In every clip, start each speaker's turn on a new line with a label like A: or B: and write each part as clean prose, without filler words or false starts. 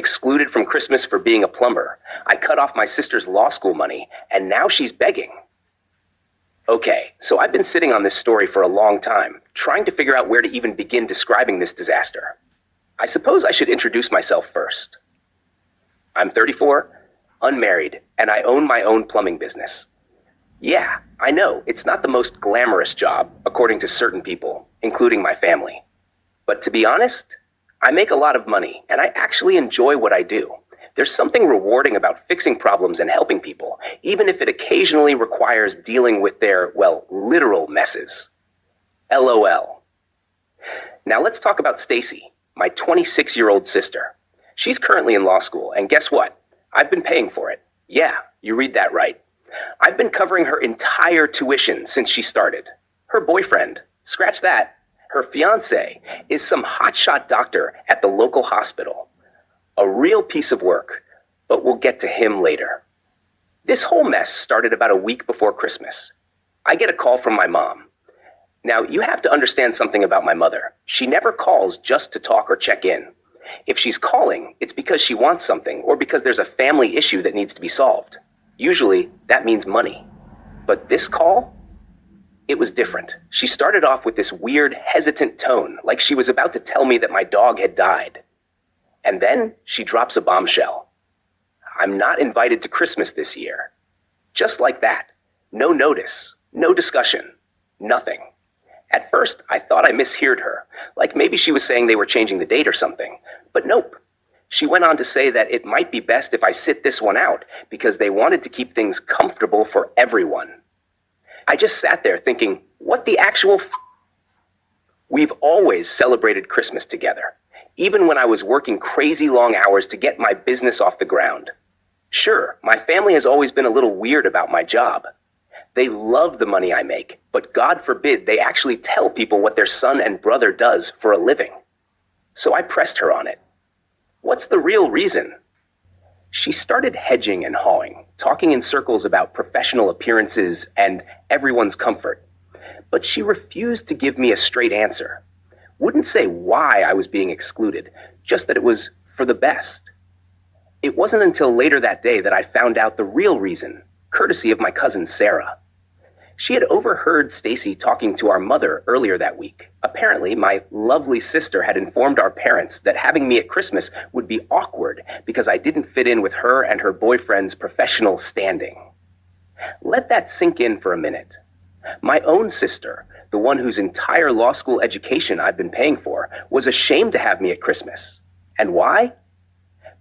A: excluded from Christmas for being a plumber. I cut off my sister's law school money, and now she's begging. Okay, so I've been sitting on this story for a long time, trying to figure out where to even begin describing this disaster. I suppose I should introduce myself first. I'm 34, unmarried, and I own my own plumbing business. Yeah, I know, it's not the most glamorous job, according to certain people, including my family. But to be honest, I make a lot of money, and I actually enjoy what I do. There's something rewarding about fixing problems and helping people, even if it occasionally requires dealing with their, well, literal messes. LOL. Now let's talk about Stacy, my 26-year-old sister. She's currently in law school, and guess what? I've been paying for it. Yeah, you read that right. I've been covering her entire tuition since she started. Her boyfriend, scratch that, her fiancé, is some hotshot doctor at the local hospital. A real piece of work, but we'll get to him later. This whole mess started about a week before Christmas. I get a call from my mom. Now, you have to understand something about my mother. She never calls just to talk or check in. If she's calling, it's because she wants something or because there's a family issue that needs to be solved. Usually, that means money. But this call? It was different. She started off with this weird, hesitant tone, like she was about to tell me that my dog had died. And then she drops a bombshell. I'm not invited to Christmas this year. Just like that. No notice, no discussion, nothing. At first, I thought I misheard her, like maybe she was saying they were changing the date or something. But nope. She went on to say that it might be best if I sit this one out because they wanted to keep things comfortable for everyone. I just sat there thinking, what the actual We've always celebrated Christmas together, even when I was working crazy long hours to get my business off the ground. Sure, my family has always been a little weird about my job. They love the money I make, but God forbid they actually tell people what their son and brother does for a living. So I pressed her on it. What's the real reason? She started hedging and hawing, talking in circles about professional appearances and everyone's comfort. But she refused to give me a straight answer. Wouldn't say why I was being excluded, just that it was for the best. It wasn't until later that day that I found out the real reason, courtesy of my cousin Sarah. She had overheard Stacy talking to our mother earlier that week. Apparently, my lovely sister had informed our parents that having me at Christmas would be awkward because I didn't fit in with her and her boyfriend's professional standing. Let that sink in for a minute. My own sister, the one whose entire law school education I've been paying for, was ashamed to have me at Christmas. And why?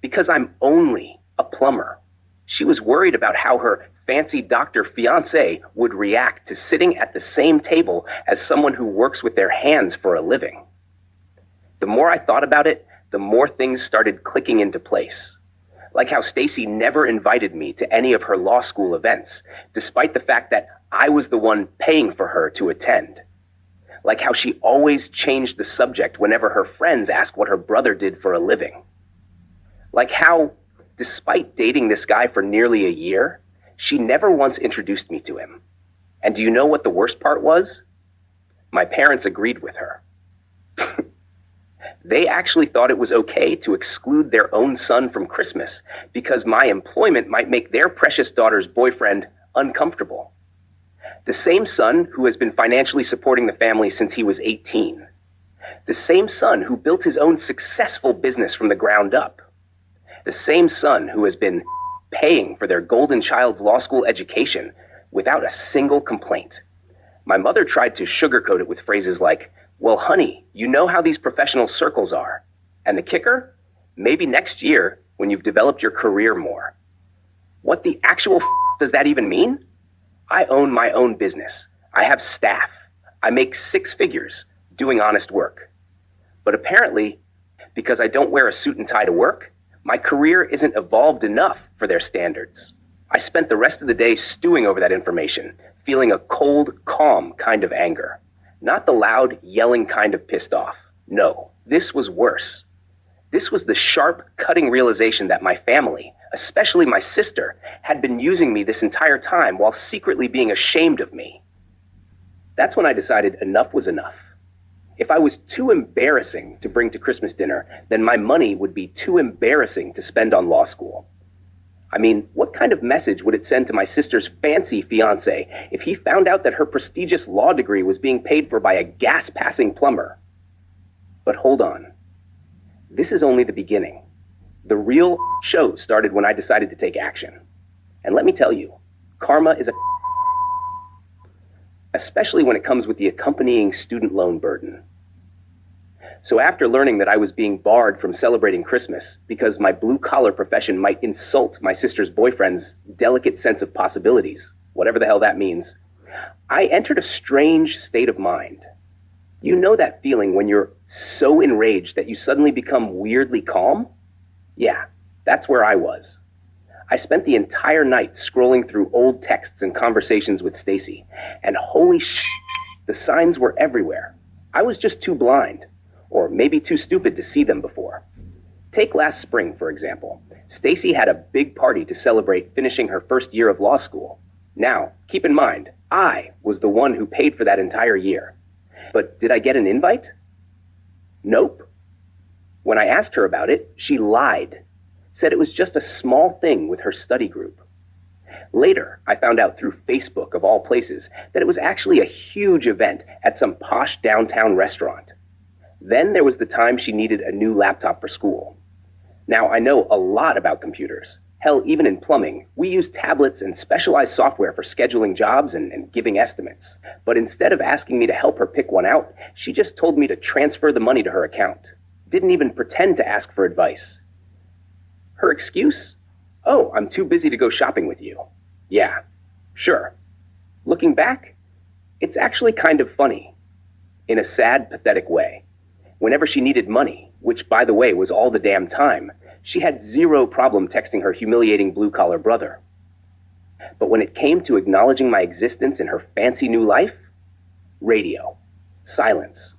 A: Because I'm only a plumber. She was worried about how her fancy doctor fiancé would react to sitting at the same table as someone who works with their hands for a living. The more I thought about it, the more things started clicking into place. Like how Stacy never invited me to any of her law school events, despite the fact that I was the one paying for her to attend. Like how she always changed the subject whenever her friends asked what her brother did for a living. Like how, despite dating this guy for nearly a year, she never once introduced me to him. And do you know what the worst part was? My parents agreed with her. They actually thought it was okay to exclude their own son from Christmas because my employment might make their precious daughter's boyfriend uncomfortable. The same son who has been financially supporting the family since he was 18. The same son who built his own successful business from the ground up. The same son who has been paying for their golden child's law school education without a single complaint. My mother tried to sugarcoat it with phrases like, "Well, honey, you know how these professional circles are. And the kicker? Maybe next year when you've developed your career more." What the actual does that even mean? I own my own business. I have staff. I make 6 figures doing honest work. But apparently, because I don't wear a suit and tie to work, my career isn't evolved enough for their standards. I spent the rest of the day stewing over that information, feeling a cold, calm kind of anger. Not the loud, yelling kind of pissed off. No, this was worse. This was the sharp, cutting realization that my family, especially my sister, had been using me this entire time while secretly being ashamed of me. That's when I decided enough was enough. If I was too embarrassing to bring to Christmas dinner, then my money would be too embarrassing to spend on law school. I mean, what kind of message would it send to my sister's fancy fiancé if he found out that her prestigious law degree was being paid for by a gas-passing plumber? But hold on. This is only the beginning. The real show started when I decided to take action. And let me tell you, karma is especially when it comes with the accompanying student loan burden. So after learning that I was being barred from celebrating Christmas because my blue-collar profession might insult my sister's boyfriend's delicate sense of possibilities, whatever the hell that means, I entered a strange state of mind. You know that feeling when you're so enraged that you suddenly become weirdly calm? Yeah, that's where I was. I spent the entire night scrolling through old texts and conversations with Stacy, and holy shit, the signs were everywhere. I was just too blind. Or maybe too stupid to see them before. Take last spring, for example. Stacy had a big party to celebrate finishing her first year of law school. Now, keep in mind, I was the one who paid for that entire year. But did I get an invite? Nope. When I asked her about it, she lied. Said it was just a small thing with her study group. Later, I found out through Facebook, of all places, that it was actually a huge event at some posh downtown restaurant. Then there was the time she needed a new laptop for school. Now, I know a lot about computers. Hell, even in plumbing, we use tablets and specialized software for scheduling jobs and giving estimates. But instead of asking me to help her pick one out, she just told me to transfer the money to her account. Didn't even pretend to ask for advice. Her excuse? Oh, I'm too busy to go shopping with you. Yeah, sure. Looking back, it's actually kind of funny. In a sad, pathetic way. Whenever she needed money, which, by the way, was all the damn time, she had zero problem texting her humiliating blue-collar brother. But when it came to acknowledging my existence in her fancy new life, radio, silence.